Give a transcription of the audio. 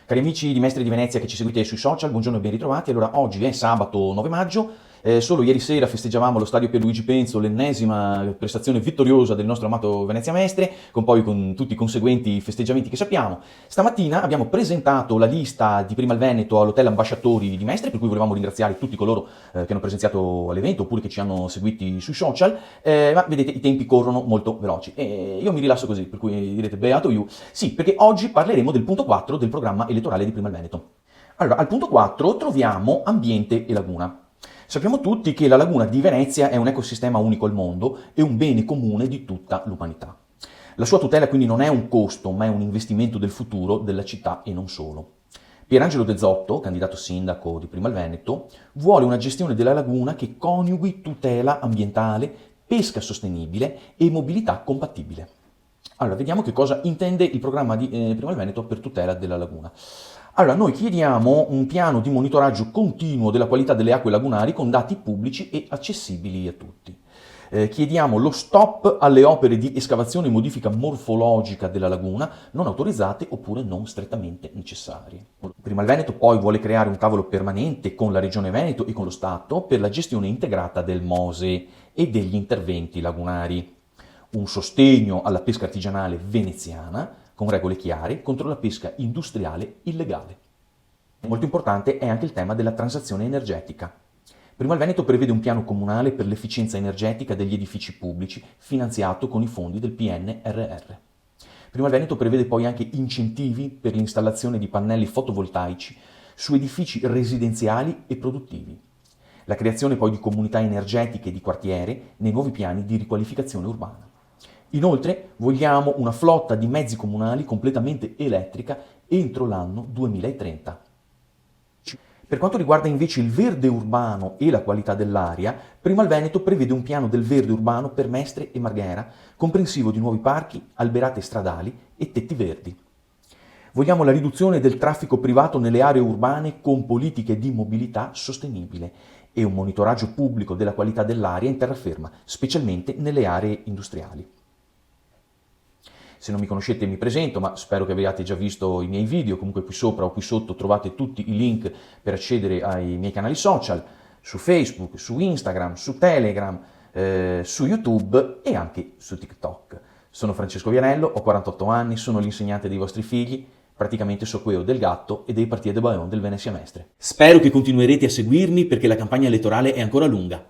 Cari amici di Mestri di Venezia che ci seguite sui social, buongiorno e ben ritrovati. Allora, oggi è sabato 9 maggio, solo ieri sera festeggiavamo allo stadio Pierluigi Penzo l'ennesima prestazione vittoriosa del nostro amato Venezia Mestre, con tutti i conseguenti festeggiamenti che sappiamo. Stamattina abbiamo presentato la lista di Prima il Veneto all'Hotel Ambasciatori di Mestre, per cui volevamo ringraziare tutti coloro che hanno presenziato all'evento oppure che ci hanno seguiti sui social, ma vedete i tempi corrono molto veloci e io mi rilasso così, per cui direte beato you. Sì, perché oggi parleremo del punto 4 del programma elettorale di Prima il Veneto. Allora, al punto 4 troviamo ambiente e laguna. Sappiamo tutti che la laguna di Venezia è un ecosistema unico al mondo e un bene comune di tutta l'umanità. La sua tutela quindi non è un costo, ma è un investimento del futuro della città e non solo. Pierangelo De Zotto, candidato sindaco di Prima il Veneto, vuole una gestione della laguna che coniughi tutela ambientale, pesca sostenibile e mobilità compatibile. Allora, vediamo che cosa intende il programma di Prima il Veneto per tutela della laguna. Allora, noi chiediamo un piano di monitoraggio continuo della qualità delle acque lagunari con dati pubblici e accessibili a tutti. Chiediamo lo stop alle opere di escavazione e modifica morfologica della laguna non autorizzate oppure non strettamente necessarie. Prima il Veneto poi vuole creare un tavolo permanente con la Regione Veneto e con lo Stato per la gestione integrata del MOSE e degli interventi lagunari. Un sostegno alla pesca artigianale veneziana con regole chiare contro la pesca industriale illegale. Molto importante è anche il tema della transizione energetica. Prima il Veneto prevede un piano comunale per l'efficienza energetica degli edifici pubblici finanziato con i fondi del PNRR. Prima il Veneto prevede poi anche incentivi per l'installazione di pannelli fotovoltaici su edifici residenziali e produttivi. La creazione poi di comunità energetiche di quartiere nei nuovi piani di riqualificazione urbana. Inoltre vogliamo una flotta di mezzi comunali completamente elettrica entro l'anno 2030. Per quanto riguarda invece il verde urbano e la qualità dell'aria, Prima il Veneto prevede un piano del verde urbano per Mestre e Marghera, comprensivo di nuovi parchi, alberate stradali e tetti verdi. Vogliamo la riduzione del traffico privato nelle aree urbane con politiche di mobilità sostenibile e un monitoraggio pubblico della qualità dell'aria in terraferma, specialmente nelle aree industriali. Se non mi conoscete mi presento, ma spero che abbiate già visto i miei video, comunque qui sopra o qui sotto trovate tutti i link per accedere ai miei canali social, su Facebook, su Instagram, su Telegram, su YouTube e anche su TikTok. Sono Francesco Vianello, ho 48 anni, sono l'insegnante dei vostri figli, praticamente so quello del gatto e dei partiti de Baon del Venezia Mestre. Spero che continuerete a seguirmi perché la campagna elettorale è ancora lunga.